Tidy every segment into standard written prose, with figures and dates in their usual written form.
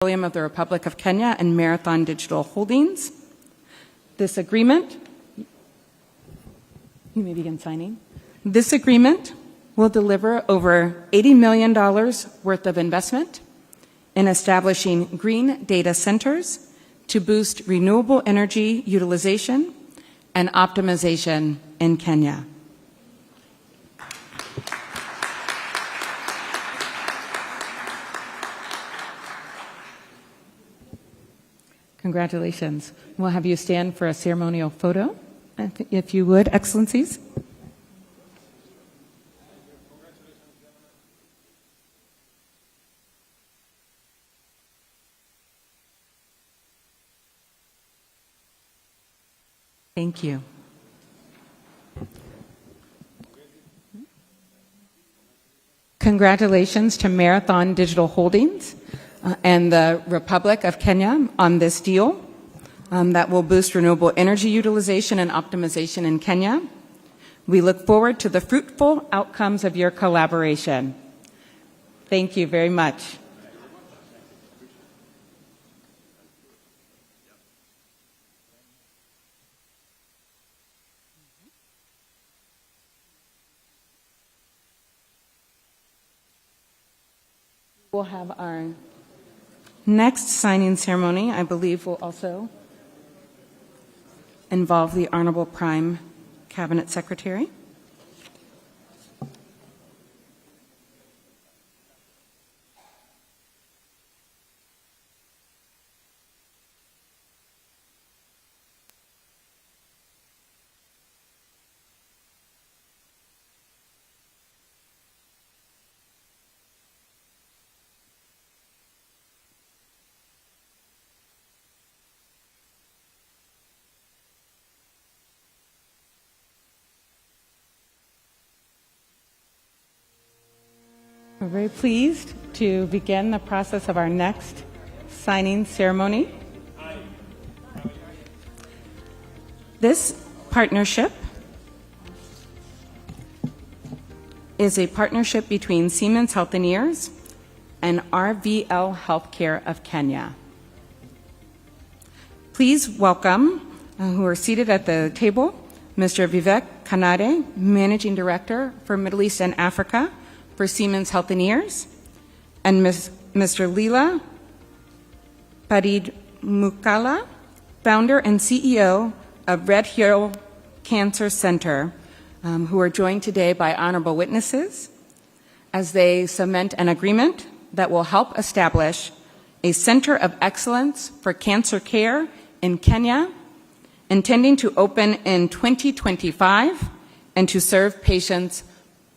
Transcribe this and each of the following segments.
of the Republic of Kenya and Marathon Digital Holdings. This agreement, you may begin signing. This agreement will deliver over $80 million worth of investment in establishing green data centers to boost renewable energy utilization and optimization in Kenya. Congratulations. We'll have you stand for a ceremonial photo, if you would, Excellencies. Thank you. Congratulations to Marathon Digital Holdings and the Republic of Kenya on this deal that will boost renewable energy utilization and optimization in Kenya. We look forward to the fruitful outcomes of your collaboration. Thank you very much. We'll have our next signing ceremony, I believe, will also involve the Honorable Prime Cabinet Secretary. We're very pleased to begin the process of our next signing ceremony. This partnership is a partnership between Siemens Healthineers and RVL Healthcare of Kenya. Please welcome, who are seated at the table, Mr. Vivek Kanade, Managing Director for Middle East and Africa for Siemens Healthineers, and Mr. Leela Padid Mukala, founder and CEO of Red Hill Cancer Center, who are joined today by honorable witnesses as they cement an agreement that will help establish a center of excellence for cancer care in Kenya, intending to open in 2025 and to serve patients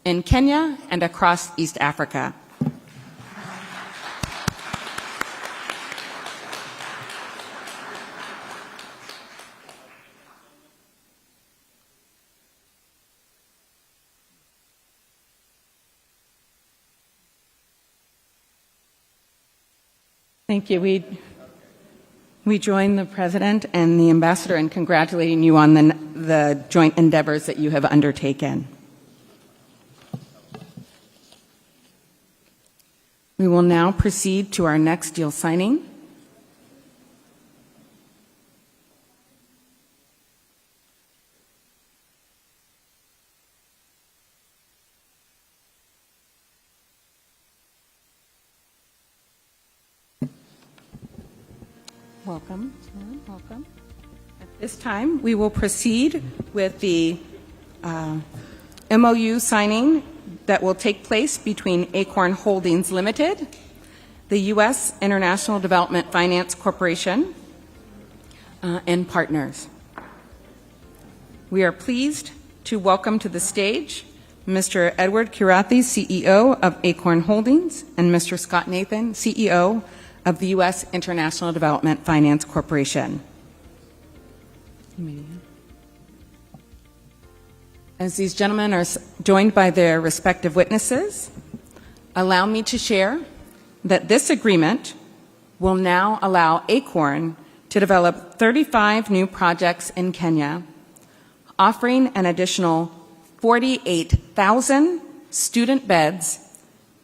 in Kenya and across East Africa. Thank you. We join the President and the Ambassador in congratulating you on the joint endeavors that you have undertaken. We will now proceed to our next deal signing. Welcome. Welcome. At this time, we will proceed with the MOU signing that will take place between Acorn Holdings Limited, the U.S. International Development Finance Corporation, and partners. We are pleased to welcome to the stage Mr. Edward Kirathi, CEO of Acorn Holdings, and Mr. Scott Nathan, CEO of the U.S. International Development Finance Corporation. As these gentlemen are joined by their respective witnesses, allow me to share that this agreement will now allow Acorn to develop 35 new projects in Kenya, offering an additional 48,000 student beds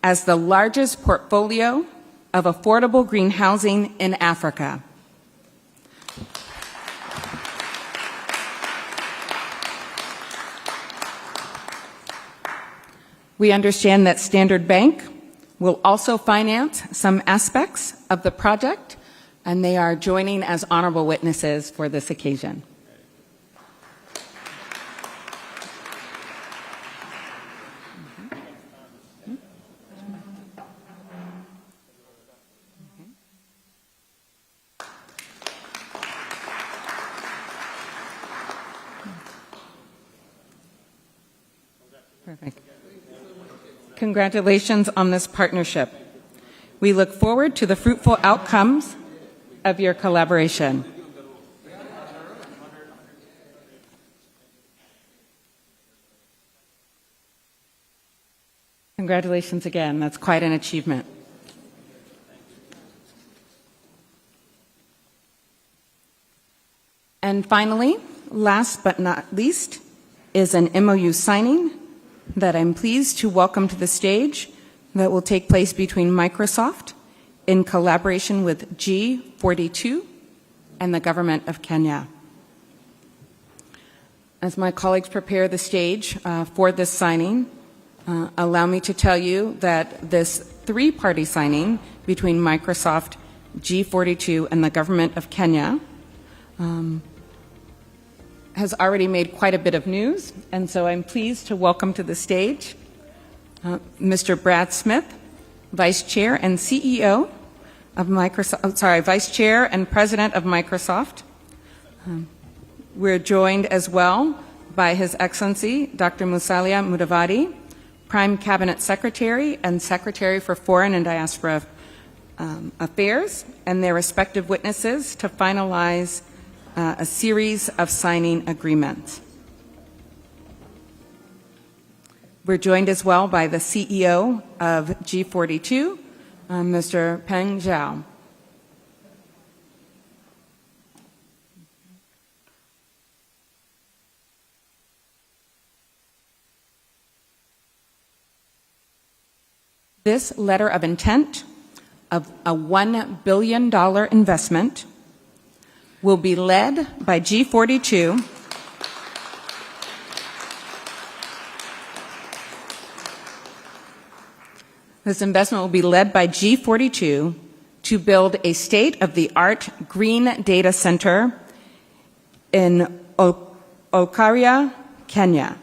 as the largest portfolio of affordable green housing in Africa. We understand that Standard Bank will also finance some aspects of the project, and they are joining as honorable witnesses for this occasion. Perfect. Congratulations on this partnership. We look forward to the fruitful outcomes of your collaboration. Congratulations again. That's quite an achievement. And finally, last but not least, is an MOU signing that I'm pleased to welcome to the stage that will take place between Microsoft in collaboration with G42 and the government of Kenya. As my colleagues prepare the stage for this signing, allow me to tell you that this three-party signing between Microsoft, G42, and the government of Kenya has already made quite a bit of news, and so I'm pleased to welcome to the stage Mr. Brad Smith, Vice Chair and CEO of Microsoft, Vice Chair and President of Microsoft. We're joined as well by His Excellency Dr. Musalia Mudavadi, Prime Cabinet Secretary and Secretary for Foreign and Diaspora Affairs, and their respective witnesses to finalize a series of signing agreements. We're joined as well by the CEO of G42, Mr. Peng Zhao. This letter of intent of a $1 billion investment will be led by G42 This investment will be led by G42 to build a state-of-the-art green data center in Okaria, Kenya.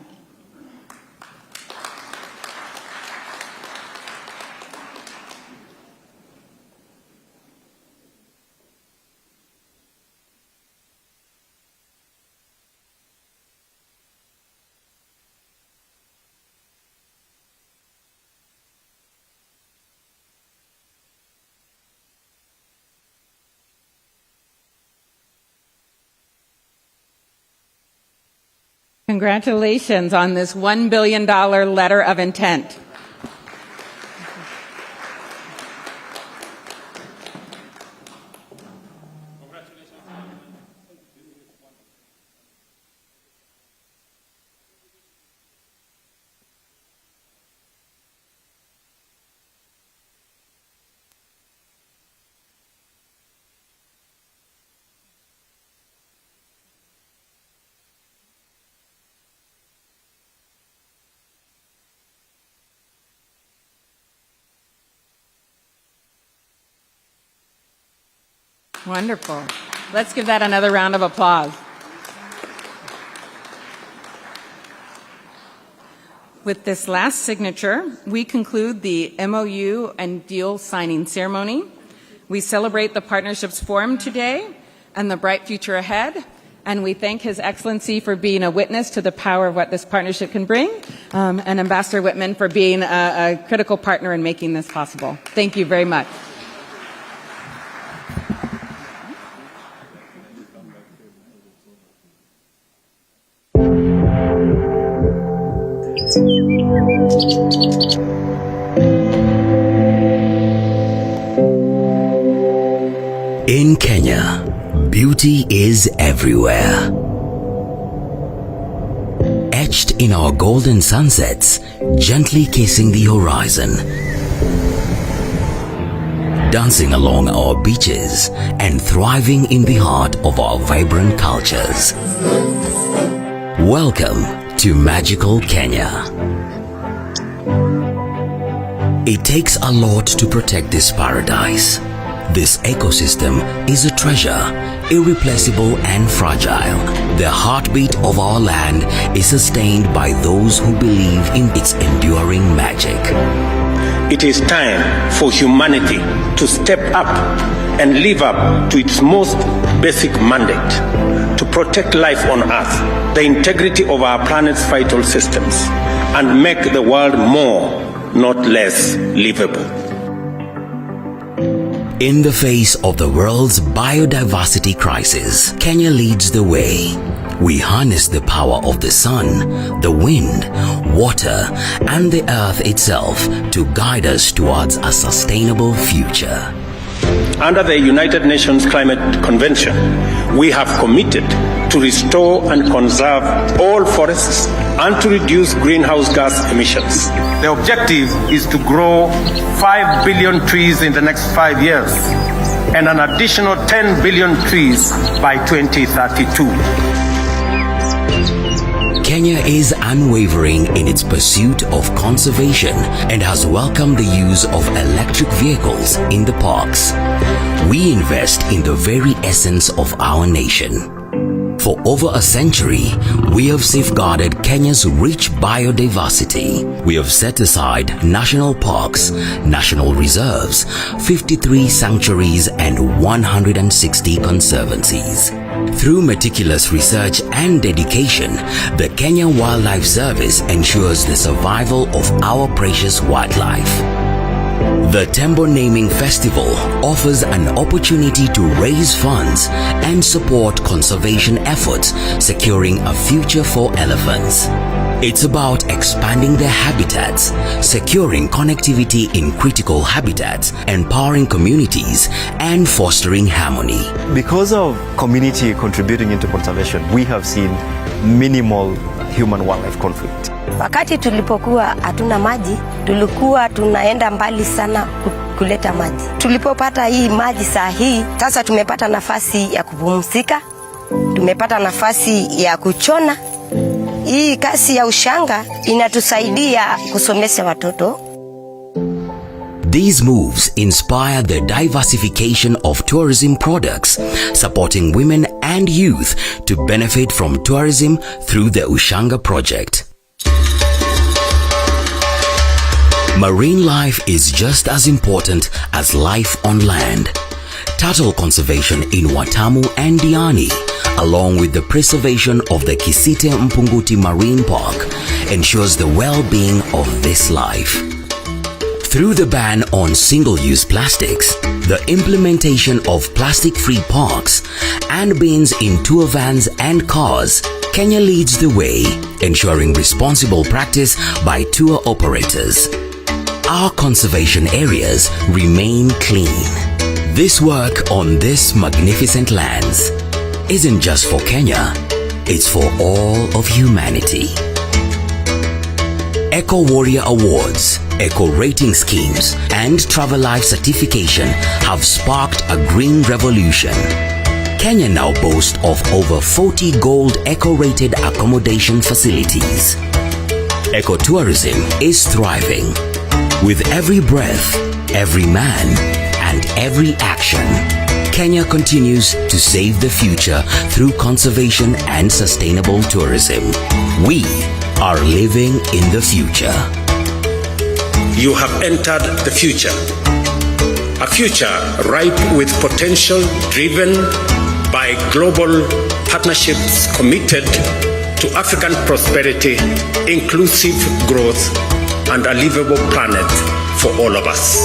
Congratulations on this $1 billion letter of intent. Wonderful. Let's give that another round of applause. With this last signature, we conclude the MOU and deal signing ceremony. We celebrate the partnerships formed today and the bright future ahead, and we thank His Excellency for being a witness to the power of what this partnership can bring, and Ambassador Whitman for being a critical partner in making this possible. Thank you very much. In Kenya, beauty is everywhere. Etched in our golden sunsets, gently kissing the horizon. dancing along our beaches and thriving in the heart of our vibrant cultures. Welcome to magical Kenya. It takes a lot to protect this paradise. This ecosystem is a treasure, irreplaceable and fragile. The heartbeat of our land is sustained by those who believe in its enduring magic. It is time for humanity to step up and live up to its most basic mandate, to protect life on Earth, the integrity of our planet's vital systems, and make the world more, not less, livable. In the face of the world's biodiversity crisis, Kenya leads the way. We harness the power of the sun, the wind, water, and the earth itself to guide us towards a sustainable future. Under the United Nations Climate Convention, we have committed to restore and conserve all forests and to reduce greenhouse gas emissions. The objective is to grow 5 billion trees in the next 5 years and an additional 10 billion trees by 2032. Kenya is unwavering in its pursuit of conservation and has welcomed the use of electric vehicles in the parks. We invest in the very essence of our nation. For over a century, we have safeguarded Kenya's rich biodiversity. We have set aside national parks, national reserves, 53 sanctuaries, and 160 conservancies. Through meticulous research and dedication, the Kenya Wildlife Service ensures the survival of our precious wildlife. The Tembo Naming Festival offers an opportunity to raise funds and support conservation efforts, securing a future for elephants. It's about expanding their habitats, securing connectivity in critical habitats, empowering communities, and fostering harmony. Because of community contributing into conservation, we have seen minimal human-wildlife conflict. Wakati tulipokuwa hatuna maji, tulikuwa tunaenda mbali sana kuleta maji. Tulipopata hii maji saa hii, sasa tumepata nafasi ya kupumzika, tumepata nafasi ya kuchona. Hii kazi ya ushanga inatusaidia kusomesha watoto. These moves inspire the diversification of tourism products, supporting women and youth to benefit from tourism through the Ushanga project. Marine life is just as important as life on land. Turtle conservation in Watamu and Diani, along with the preservation of the Kisite Mpunguti Marine Park, ensures the well-being of this life. Through the ban on single-use plastics, the implementation of plastic-free parks, and bins in tour vans and cars, Kenya leads the way, ensuring responsible practice by tour operators. Our conservation areas remain clean. This work on this magnificent lands isn't just for Kenya, it's for all of humanity. Eco Warrior Awards, Eco Rating Schemes, and Travel Life Certification have sparked a green revolution. Kenya now boasts of over 40 gold eco-rated accommodation facilities. Ecotourism is thriving. With every breath, every man, and every action, Kenya continues to save the future through conservation and sustainable tourism. We are living in the future. You have entered the future. A future ripe with potential, driven by global partnerships committed to African prosperity, inclusive growth, and a livable planet for all of us.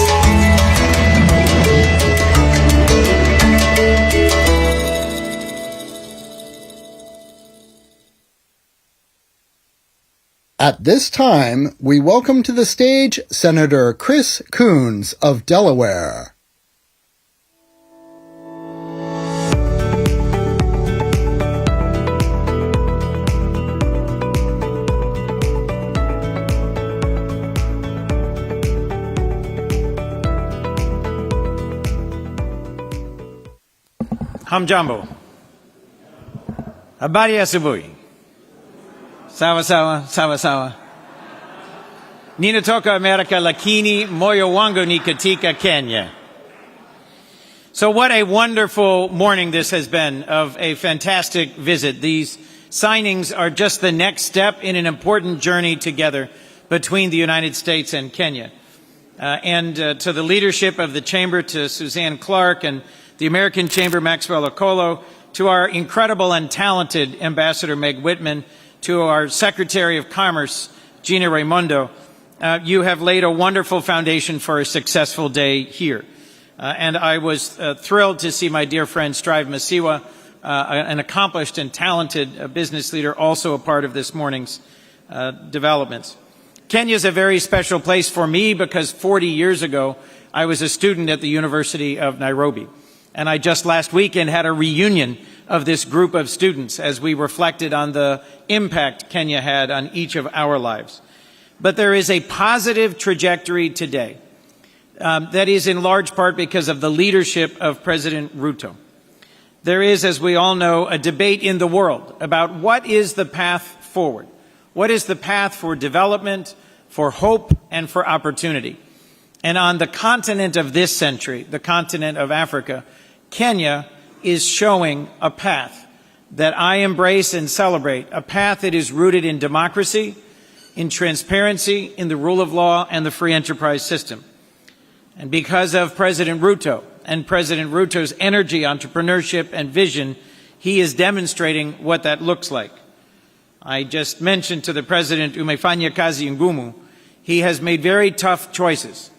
At this time, we welcome to the stage Senator Chris Coons of Delaware. Hamjambo. Habari ya asubuhi. Sawa sawa, sawa sawa. Ninatoka Amerika lakini moyo wangu ni katika Kenya. So what a wonderful morning this has been of a fantastic visit. These signings are just the next step in an important journey together between the United States and Kenya. To the leadership of the Chamber, to Suzanne Clark and the American Chamber, Maxwell Okolo, to our incredible and talented Ambassador Meg Whitman, to our Secretary of Commerce, Gina Raimondo, you have laid a wonderful foundation for a successful day here. And I was thrilled to see my dear friend Strive Masiwa, an accomplished and talented business leader, also a part of this morning's developments. Kenya is a very special place for me because 40 years ago, I was a student at the University of Nairobi. And I just last weekend had a reunion of this group of students as we reflected on the impact Kenya had on each of our lives. But there is a positive trajectory today that is in large part because of the leadership of President Ruto. There is, as we all know, a debate in the world about what is the path forward. What is the path for development, for hope, and for opportunity? And on the continent of this century, the continent of Africa, Kenya is showing a path that I embrace and celebrate, a path that is rooted in democracy, in transparency, in the rule of law, and the free enterprise system. And because of President Ruto and President Ruto's energy, entrepreneurship, and vision, he is demonstrating what that looks like. I just mentioned to the President, umefanya kazi ngumu. He has made very tough choices,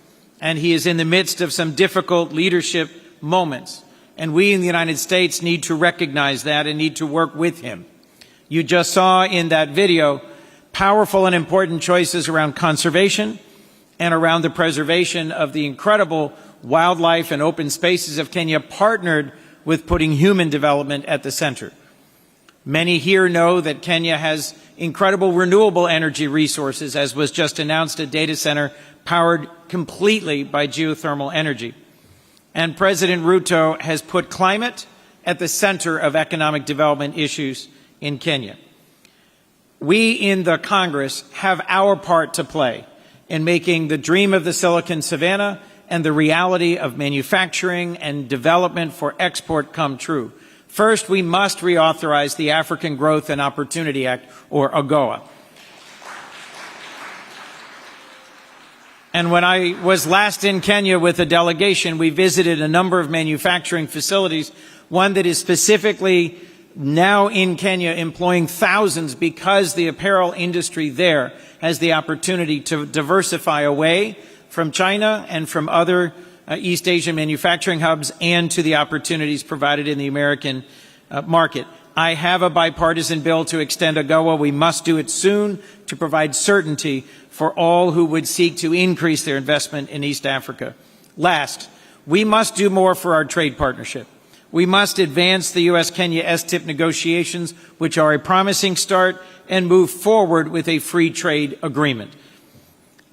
and he is in the midst of some difficult leadership moments. And we in the United States need to recognize that and need to work with him. You just saw in that video powerful and important choices around conservation and around the preservation of the incredible wildlife and open spaces of Kenya, partnered with putting human development at the center. Many here know that Kenya has incredible renewable energy resources, as was just announced, a data center powered completely by geothermal energy. And President Ruto has put climate at the center of economic development issues in Kenya. We in the Congress have our part to play in making the dream of the Silicon Savannah and the reality of manufacturing and development for export come true. First, we must reauthorize the African Growth and Opportunity Act, or AGOA. And when I was last in Kenya with a delegation, we visited a number of manufacturing facilities, one that is specifically now in Kenya employing thousands because the apparel industry there has the opportunity to diversify away from China and from other East Asian manufacturing hubs and to the opportunities provided in the American market. I have a bipartisan bill to extend AGOA. We must do it soon to provide certainty for all who would seek to increase their investment in East Africa. Last, we must do more for our trade partnership. We must advance the U.S.-Kenya STIP negotiations, which are a promising start, and move forward with a free trade agreement.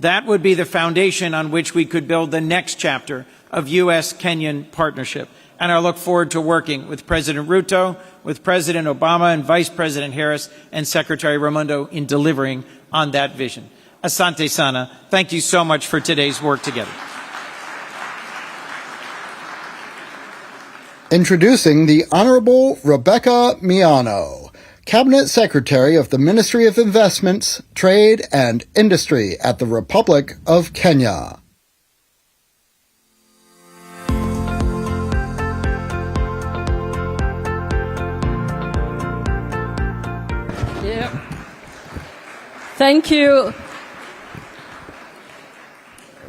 That would be the foundation on which we could build the next chapter of U.S.-Kenyan partnership. And I look forward to working with President Ruto, with President Obama and Vice President Harris and Secretary Raimondo in delivering on that vision. Asante sana. Thank you so much for today's work together. Introducing the Honorable Rebecca Miano, Cabinet Secretary of the Ministry of Investments, Trade and Industry at the Republic of Kenya. Thank you.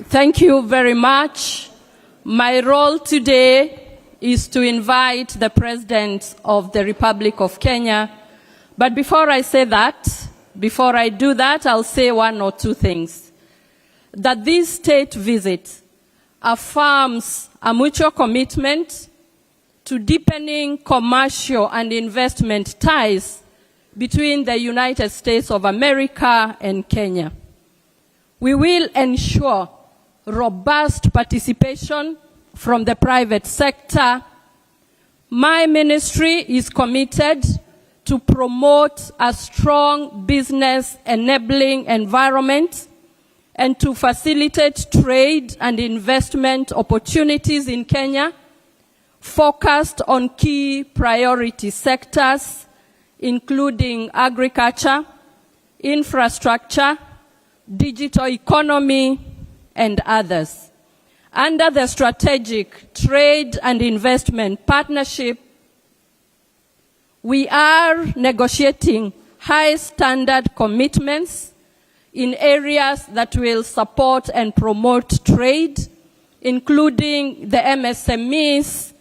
Thank you very much. My role today is to invite the President of the Republic of Kenya. But before I say that, before I do that, I'll say one or two things. That this state visit affirms a mutual commitment to deepening commercial and investment ties between the United States of America and Kenya. We will ensure robust participation from the private sector, My ministry is committed to promote a strong business enabling environment and to facilitate trade and investment opportunities in Kenya, focused on key priority sectors, including agriculture, infrastructure, digital economy, and others. Under the Strategic Trade and Investment Partnership, we are negotiating high standard commitments in areas that will support and promote trade, including the MSMEs,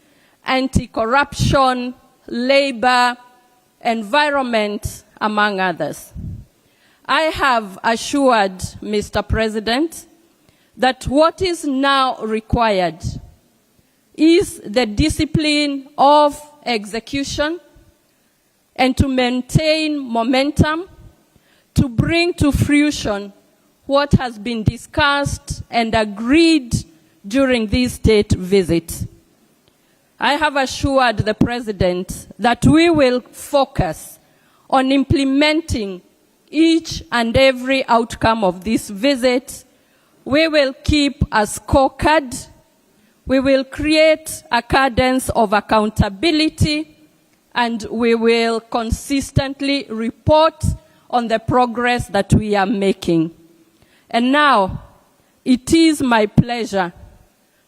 anti-corruption, labor, environment, among others. I have assured Mr. President that what is now required is the discipline of execution and to maintain momentum to bring to fruition what has been discussed and agreed during this state visit. I have assured the President that we will focus on implementing each and every outcome of this visit. We will keep a scorecard. We will create a cadence of accountability, and we will consistently report on the progress that we are making. And now, it is my pleasure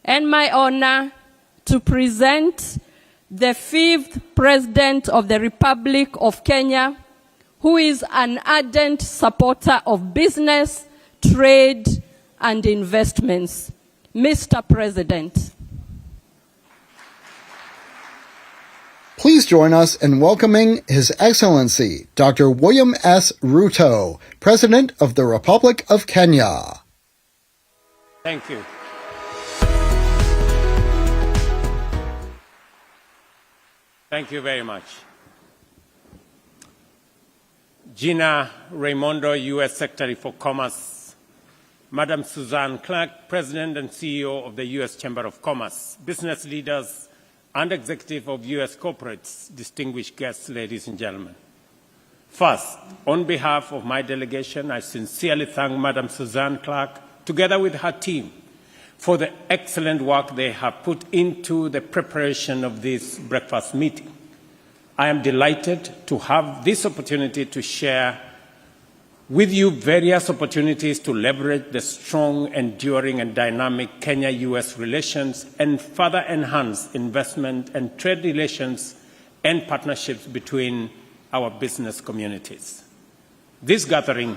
and my honor to present the 5th President of the Republic of Kenya, who is an ardent supporter of business, trade, and investments. Mr. President. Please join us in welcoming His Excellency Dr. William S. Ruto, President of the Republic of Kenya. Thank you. Thank you very much. Gina Raimondo, U.S. Secretary for Commerce, Madam Suzanne Clark, President and CEO of the U.S. Chamber of Commerce, business leaders and executive of U.S. corporates, distinguished guests, ladies and gentlemen. First, on behalf of my delegation, I sincerely thank Madam Suzanne Clark, together with her team, for the excellent work they have put into the preparation of this breakfast meeting. I am delighted to have this opportunity to share with you various opportunities to leverage the strong, enduring, and dynamic Kenya-US relations and further enhance investment and trade relations and partnerships between our business communities. This gathering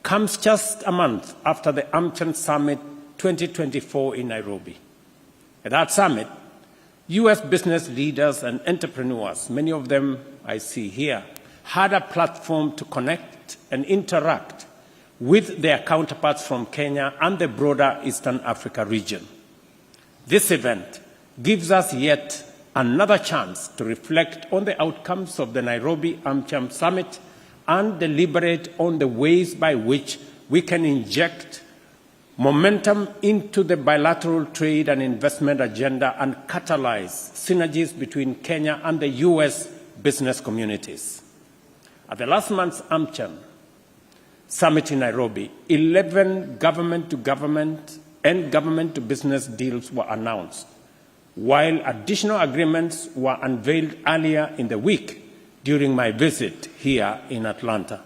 comes just a month after the AmCham Summit 2024 in Nairobi. At that summit, U.S. business leaders and entrepreneurs, many of them I see here, had a platform to connect and interact with their counterparts from Kenya and the broader Eastern Africa region. This event gives us yet another chance to reflect on the outcomes of the Nairobi AmCham Summit and deliberate on the ways by which we can inject momentum into the bilateral trade and investment agenda and catalyze synergies between Kenya and the U.S. business communities. At the last month's AmCham Summit in Nairobi, 11 government-to-government and government-to-business deals were announced, while additional agreements were unveiled earlier in the week during my visit here in Atlanta.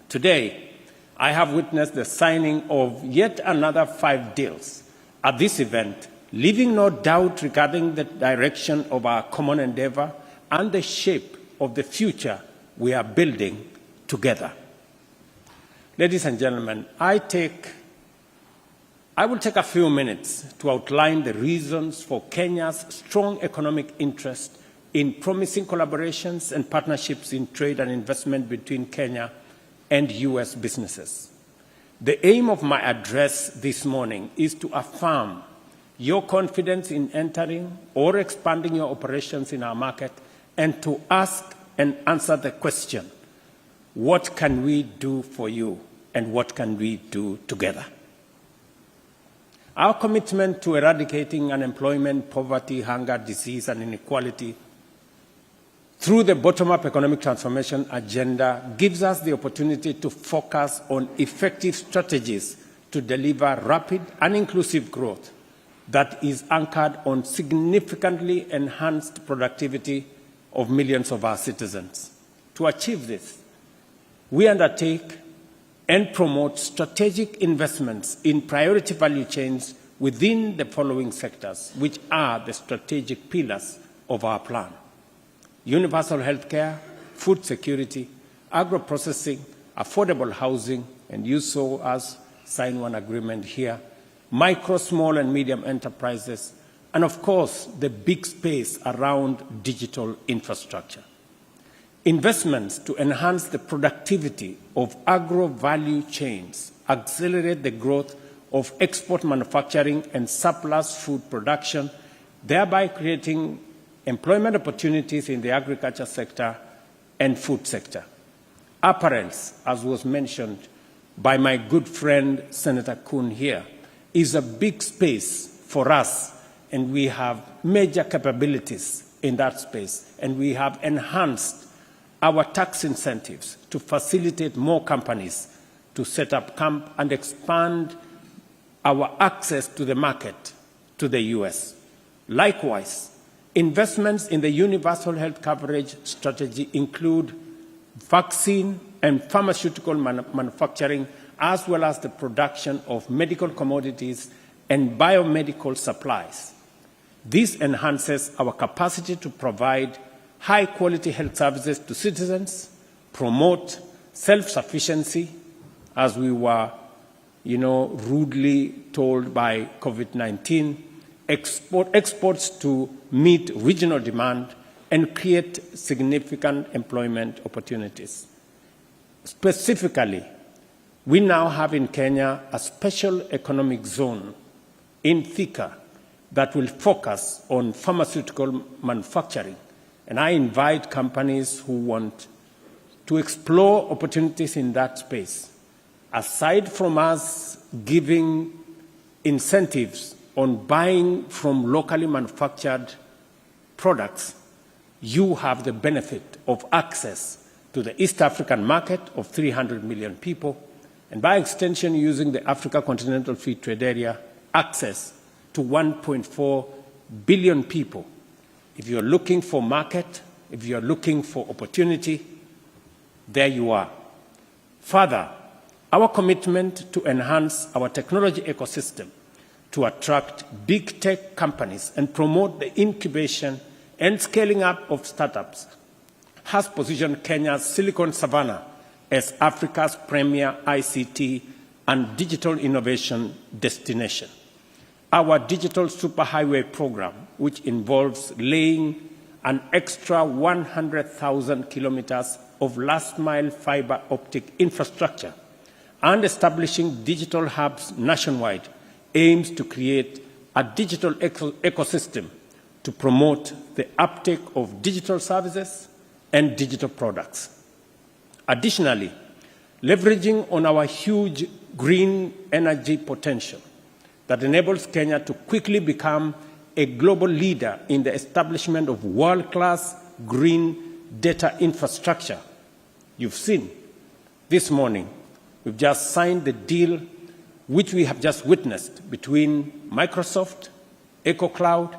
Today, I have witnessed the signing of yet another 5 deals at this event, leaving no doubt regarding the direction of our common endeavor and the shape of the future we are building together. Ladies and gentlemen, I will take a few minutes to outline the reasons for Kenya's strong economic interest in promising collaborations and partnerships in trade and investment between Kenya and U.S. businesses. The aim of my address this morning is to affirm your confidence in entering or expanding your operations in our market and to ask and answer the question, what can we do for you and what can we do together? Our commitment to eradicating unemployment, poverty, hunger, disease, and inequality through the bottom-up economic transformation agenda gives us the opportunity to focus on effective strategies to deliver rapid and inclusive growth that is anchored on significantly enhanced productivity of millions of our citizens. To achieve this, we undertake and promote strategic investments in priority value chains within the following sectors, which are the strategic pillars of our plan: universal health care, food security, agro-processing, affordable housing, and you saw us sign one agreement here, micro, small, and medium enterprises, and of course, the big space around digital infrastructure. Investments to enhance the productivity of agro-value chains, accelerate the growth of export manufacturing and surplus food production, thereby creating employment opportunities in the agriculture sector and food sector. Apparels, as was mentioned by my good friend Senator Kuhn here, is a big space for us, and we have major capabilities in that space, and we have enhanced our tax incentives to facilitate more companies to set up camp and expand our access to the market to the US. Likewise, investments in the universal health coverage strategy include vaccine and pharmaceutical manufacturing, as well as the production of medical commodities and biomedical supplies. This enhances our capacity to provide high-quality health services to citizens, promote self-sufficiency, as we were, rudely told by COVID-19, exports to meet regional demand, and create significant employment opportunities. Specifically, we now have in Kenya a special economic zone in Thika that will focus on pharmaceutical manufacturing. And I invite companies who want to explore opportunities in that space. Aside from us giving incentives on buying from locally manufactured products, you have the benefit of access to the East African market of 300 million people, and by extension, using the Africa Continental Free Trade Area, access to 1.4 billion people. If you're looking for market, if you're looking for opportunity, there you are. Further, our commitment to enhance our technology ecosystem to attract big tech companies and promote the incubation and scaling up of startups has positioned Kenya's Silicon Savannah as Africa's premier ICT and digital innovation destination. Our digital superhighway program, which involves laying an extra 100,000 kilometers of last-mile fiber optic infrastructure and establishing digital hubs nationwide, aims to create a digital ecosystem to promote the uptake of digital services and digital products. Additionally, leveraging on our huge green energy potential that enables Kenya to quickly become a global leader in the establishment of world-class green data infrastructure. You've seen this morning, we've just signed the deal which we have just witnessed between Microsoft, EcoCloud,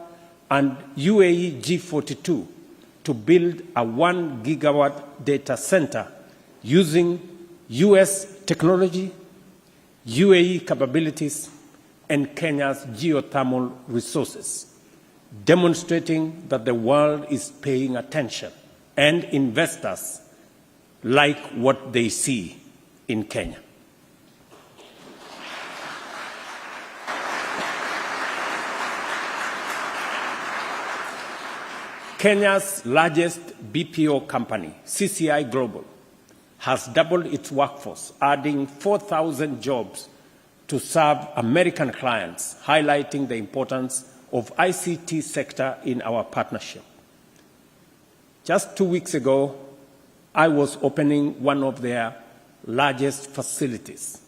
and UAE G42 to build a 1 gigawatt data center using US technology, UAE capabilities, and Kenya's geothermal resources, demonstrating that the world is paying attention and investors like what they see in Kenya. Kenya's largest BPO company, CCI Global, has doubled its workforce, adding 4,000 jobs to serve American clients, highlighting the importance of ICT sector in our partnership. Just 2 weeks ago, I was opening one of their largest facilities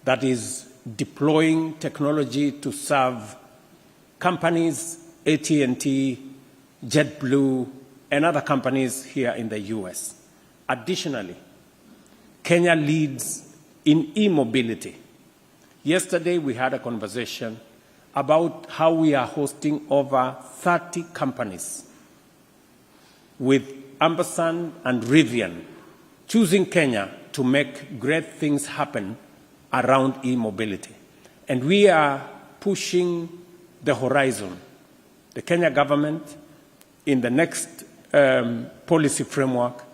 that is deploying technology to serve companies, AT&T, JetBlue, and other companies here in the US. Additionally, Kenya leads in e-mobility. Yesterday, we had a conversation about how we are hosting over 30 companies with Ampersand and Rivian choosing Kenya to make great things happen around e-mobility. And we are pushing the horizon. The Kenya government, in the next policy framework,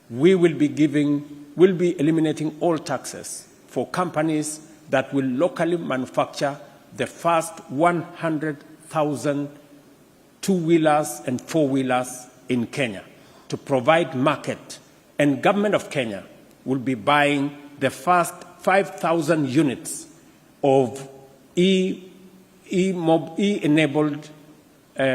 will be eliminating all taxes for companies that will locally manufacture the first 100,000 two-wheelers and four-wheelers in Kenya to provide market. And government of Kenya will be buying the first 5,000 units of e-enabled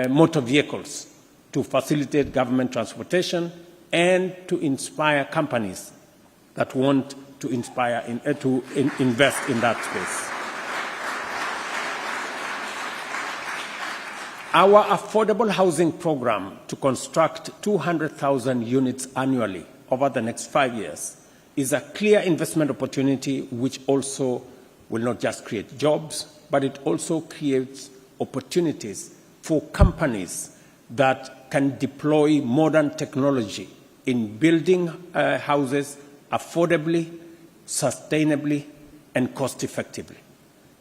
motor vehicles to facilitate government transportation and to inspire companies that want to invest in that space. Our affordable housing program to construct 200,000 units annually over the next 5 years is a clear investment opportunity which also will not just create jobs, but it also creates opportunities for companies that can deploy modern technology in building houses affordably, sustainably, and cost-effectively.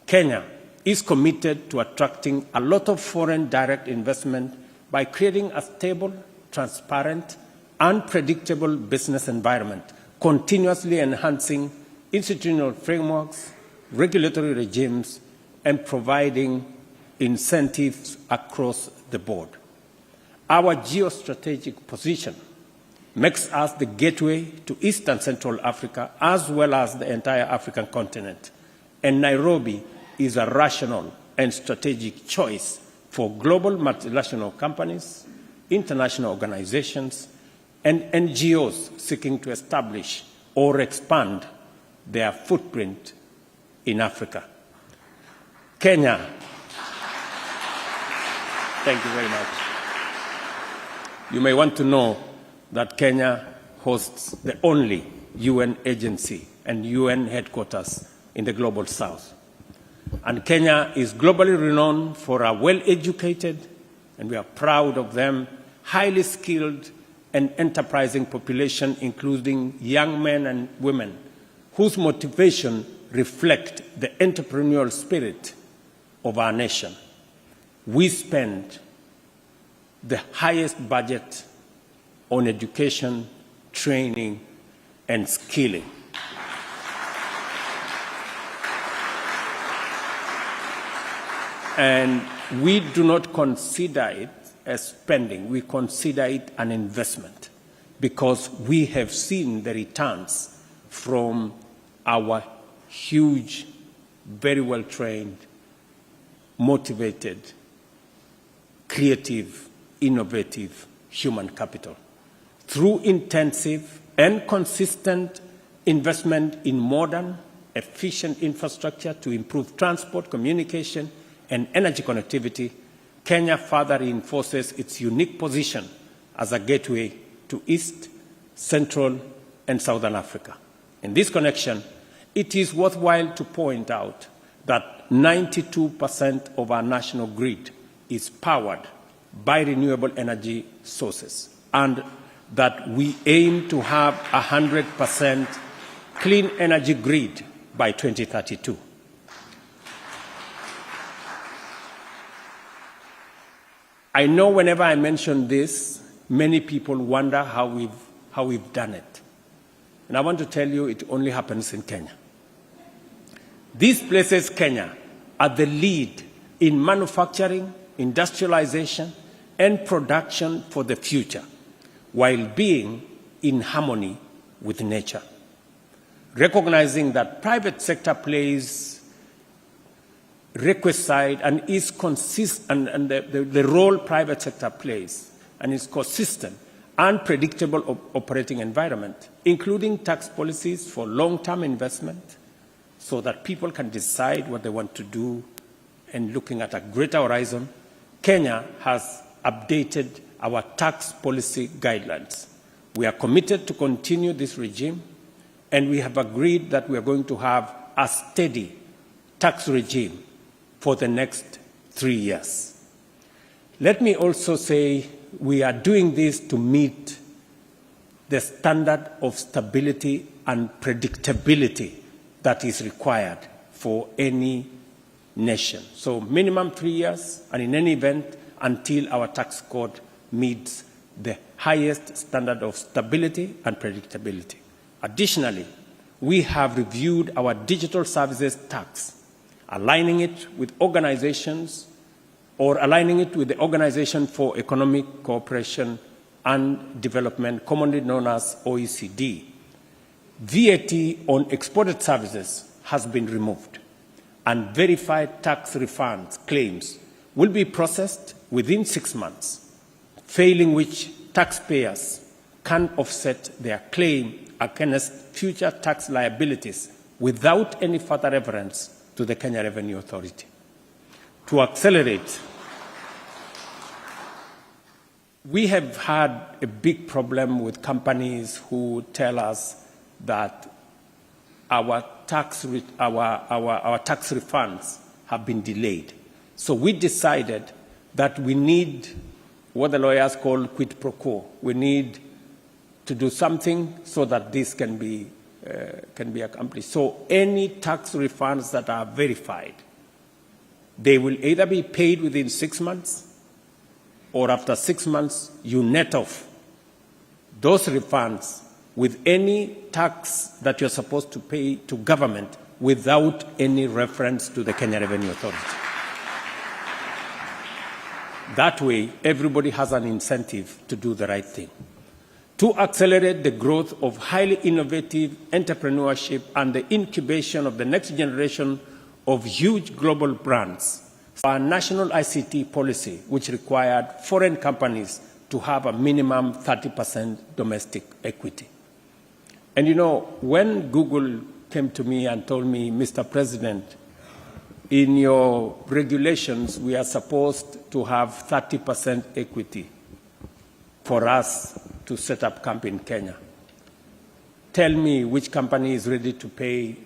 Kenya is committed to attracting a lot of foreign direct investment by creating a stable, transparent, and predictable business environment, continuously enhancing institutional frameworks, regulatory regimes, and providing incentives across the board. Our geostrategic position makes us the gateway to East and Central Africa, as well as the entire African continent. And Nairobi is a rational and strategic choice for global multinational companies, international organizations, and NGOs seeking to establish or expand their footprint in Africa. Kenya. Thank you very much. You may want to know that Kenya hosts the only UN agency and UN headquarters in the global south. And Kenya is globally renowned for a well-educated, and we are proud of them, highly skilled and enterprising population, including young men and women, whose motivation reflect the entrepreneurial spirit of our nation. We spend the highest budget on education, training, and skilling. And we do not consider it as spending, we consider it an investment, because we have seen the returns from our huge, very well-trained, motivated, creative, innovative human capital. Through intensive and consistent investment in modern, efficient infrastructure to improve transport, communication, and energy connectivity, Kenya further reinforces its unique position as a gateway to East, Central, and Southern Africa. In this connection, it is worthwhile to point out that 92% of our national grid is powered by renewable energy sources, and that we aim to have 100% clean energy grid by 2032. I know whenever I mention this, many people wonder how we've done it. And I want to tell you it only happens in Kenya. This places Kenya at the lead in manufacturing, industrialization, and production for the future, while being in harmony with nature. Recognizing that private sector plays requisite and is consistent, and the role private sector plays and is consistent and predictable operating environment, including tax policies for long-term investment, so that people can decide what they want to do. And looking at a greater horizon, Kenya has updated our tax policy guidelines. We are committed to continue this regime, and we have agreed that we are going to have a steady tax regime for the next 3 years. Let me also say we are doing this to meet the standard of stability and predictability that is required for any nation. So minimum 3 years, and in any event, until our tax code meets the highest standard of stability and predictability. Additionally, we have reviewed our digital services tax, aligning it with organizations or aligning it with the Organization for Economic Cooperation and Development, commonly known as OECD. VAT on exported services has been removed, and verified tax refunds claims will be processed within 6 months, failing which taxpayers can offset their claim against future tax liabilities without any further reference to the Kenya Revenue Authority. To accelerate, we have had a big problem with companies who tell us that our tax refunds have been delayed. So we decided that we need what the lawyers call quid pro quo. We need to do something so that this can be accomplished. So any tax refunds that are verified, they will either be paid within 6 months, or after 6 months, you net off those refunds with any tax that you're supposed to pay to government without any reference to the Kenya Revenue Authority. That way, everybody has an incentive to do the right thing. To accelerate the growth of highly innovative entrepreneurship and the incubation of the next generation of huge global brands, our national ICT policy, which required foreign companies to have a minimum 30% domestic equity. And you know, when Google came to me and told me, Mr. President, in your regulations, we are supposed to have 30% equity for us to set up camp in Kenya. Tell me which company is ready to pay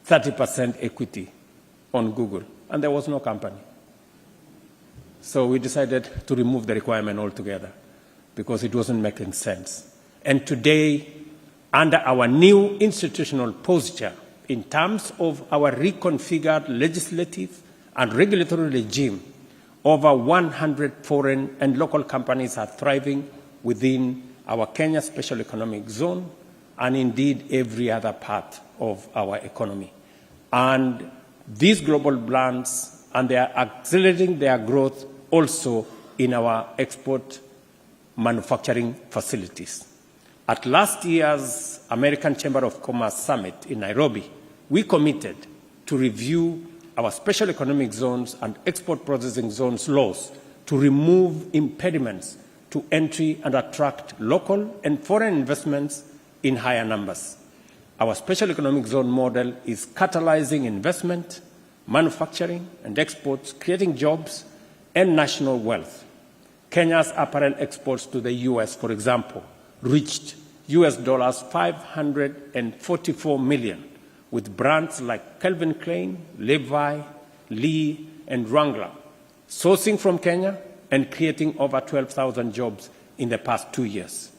30% equity on Google. And there was no company. So we decided to remove the requirement altogether because it wasn't making sense. And today, under our new institutional posture, in terms of our reconfigured legislative and regulatory regime, over 100 foreign and local companies are thriving within our Kenya Special Economic Zone and indeed every other part of our economy. And these global brands, and they are accelerating their growth also in our export manufacturing facilities. At last year's American Chamber of Commerce Summit in Nairobi, we committed to review our special economic zones and export processing zones laws to remove impediments to entry and attract local and foreign investments in higher numbers. Our special economic zone model is catalyzing investment, manufacturing, and exports, creating jobs and national wealth. Kenya's apparel exports to the U.S., for example, reached US dollars 544 million, with brands like Calvin Klein, Levi, Lee, and Wrangler sourcing from Kenya and creating over 12,000 jobs in the past 2 years.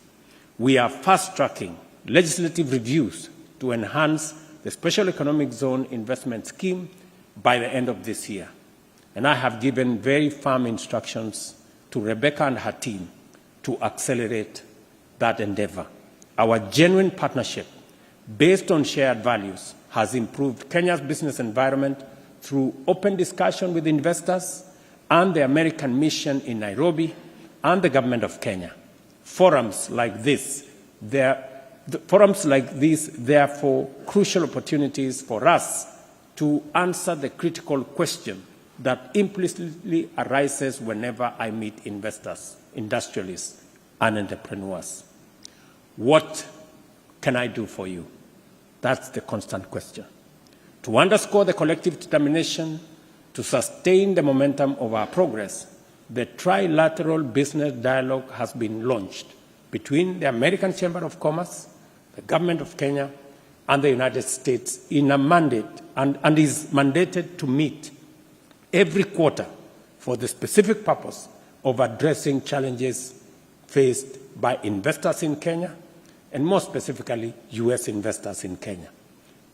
We are fast-tracking legislative reviews to enhance the Special Economic Zone investment scheme by the end of this year. And I have given very firm instructions to Rebecca and her team to accelerate that endeavor. Our genuine partnership, based on shared values, has improved Kenya's business environment through open discussion with investors and the American mission in Nairobi and the government of Kenya. Forums like this, therefore, crucial opportunities for us to answer the critical question that implicitly arises whenever I meet investors, industrialists, and entrepreneurs. What can I do for you? That's the constant question. To underscore the collective determination to sustain the momentum of our progress, the trilateral business dialogue has been launched between the American Chamber of Commerce, the Government of Kenya, and the United States in a mandate and is mandated to meet every quarter for the specific purpose of addressing challenges faced by investors in Kenya, and more specifically, U.S. investors in Kenya.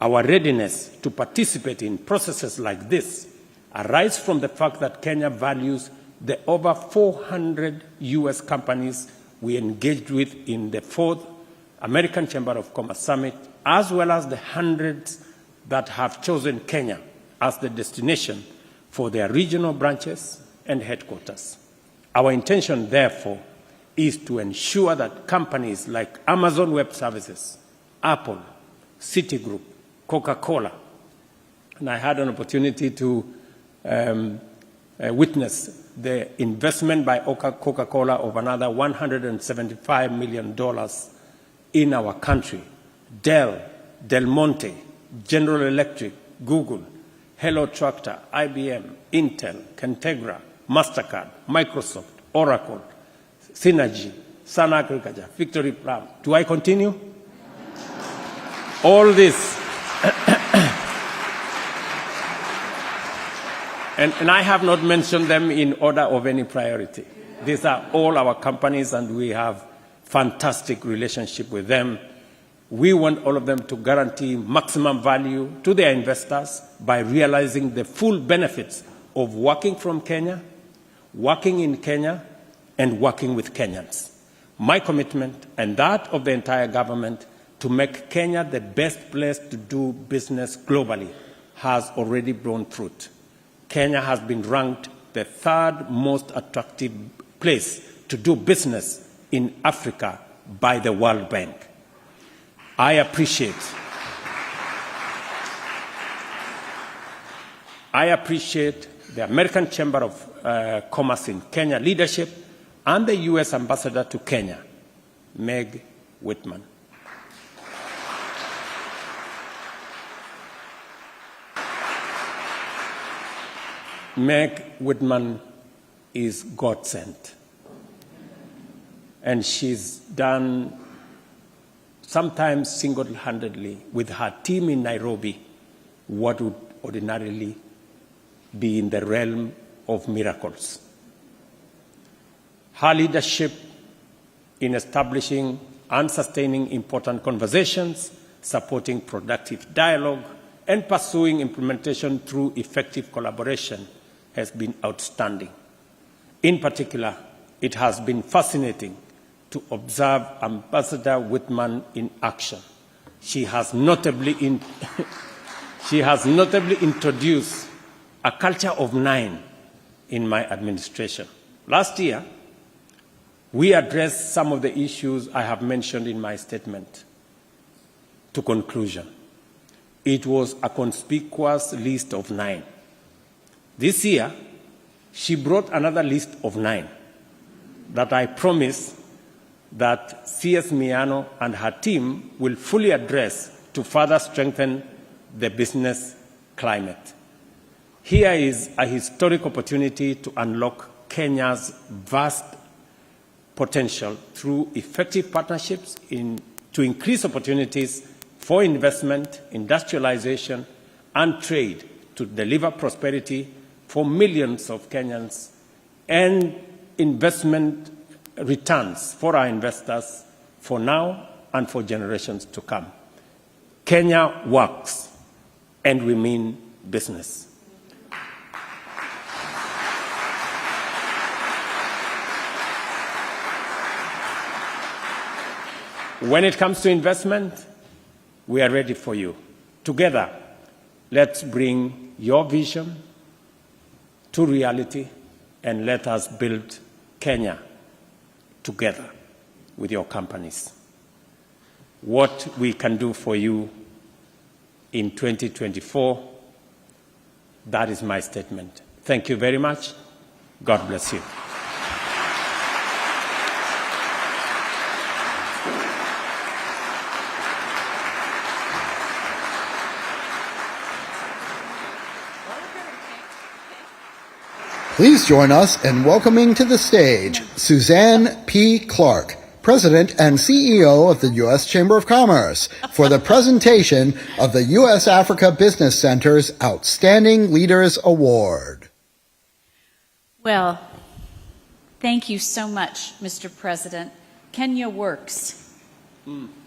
Our readiness to participate in processes like this arises from the fact that Kenya values the over 400 U.S. companies we engaged with in the 4th American Chamber of Commerce Summit, as well as the hundreds that have chosen Kenya as the destination for their regional branches and headquarters. Our intention, therefore, is to ensure that companies like Amazon Web Services, Apple, Citigroup, Coca-Cola, and I had an opportunity to witness the investment by Coca-Cola of another $175 million in our country. Dell, Del Monte, General Electric, Google, Hello Tractor, IBM, Intel, Kentegra, MasterCard, Microsoft, Oracle, Synergy, Sun Agriculture, Victory Plum. Do I continue? All this. And I have not mentioned them in order of any priority. These are all our companies, and we have fantastic relationship with them. We want all of them to guarantee maximum value to their investors by realizing the full benefits of working from Kenya, working in Kenya, and working with Kenyans. My commitment, and that of the entire government, to make Kenya the best place to do business globally has already borne fruit. Kenya has been ranked the 3rd most attractive place to do business in Africa by the World Bank. I appreciate the American Chamber of Commerce in Kenya leadership and the U.S. Ambassador to Kenya, Meg Whitman. Meg Whitman is God sent. And she's done, sometimes single-handedly, with her team in Nairobi, what would ordinarily be in the realm of miracles. Her leadership in establishing and sustaining important conversations, supporting productive dialogue, and pursuing implementation through effective collaboration has been outstanding. In particular, it has been fascinating to observe Ambassador Whitman in action. She has notably introduced a culture of 9 in my administration. Last year, we addressed some of the issues I have mentioned in my statement. To conclusion, it was a conspicuous list of 9. This year, she brought another list of 9 that I promise that CS Miano and her team will fully address to further strengthen the business climate. Here is a historic opportunity to unlock Kenya's vast potential through effective partnerships to increase opportunities for investment, industrialization, and trade to deliver prosperity for millions of Kenyans and investment returns for our investors for now and for generations to come. Kenya works, and we mean business. When it comes to investment, we are ready for you. Together, let's bring your vision to reality, and let us build Kenya together with your companies. What we can do for you in 2024, that is my statement. Thank you very much. God bless you. Please join us in welcoming to the stage Suzanne P. Clark, President and CEO of the U.S. Chamber of Commerce, for the presentation of the U.S. Africa Business Center's Outstanding Leaders Award. Well, thank you so much, Mr. President. Kenya works.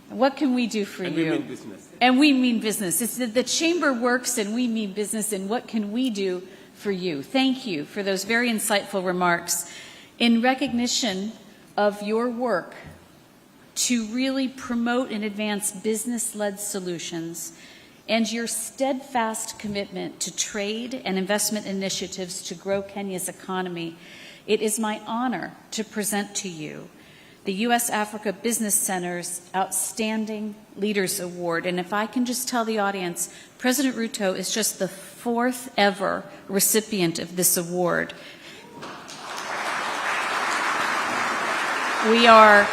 What can we do for you? We mean business. And we mean business. It's the Chamber works and we mean business, and what can we do for you? Thank you for those very insightful remarks. In recognition of your work to really promote and advance business-led solutions and your steadfast commitment to trade and investment initiatives to grow Kenya's economy, it is my honor to present to you the U.S. Africa Business Center's Outstanding Leaders Award. And if I can just tell the audience, President Ruto is just the 4th ever recipient of this award. We are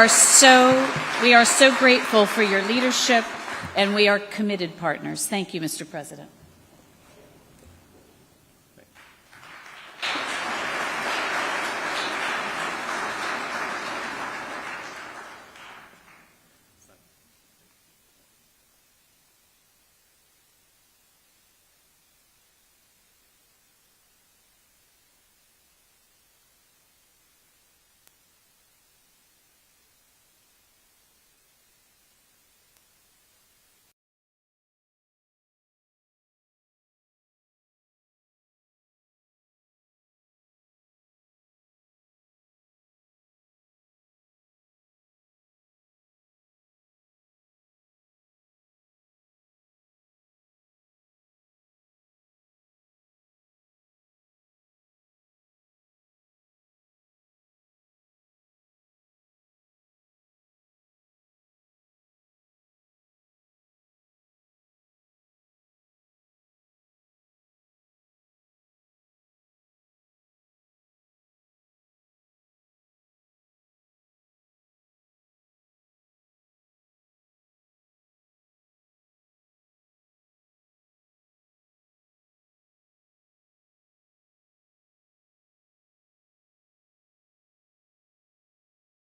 so grateful for your leadership, and we are committed partners. Thank you, Mr. President.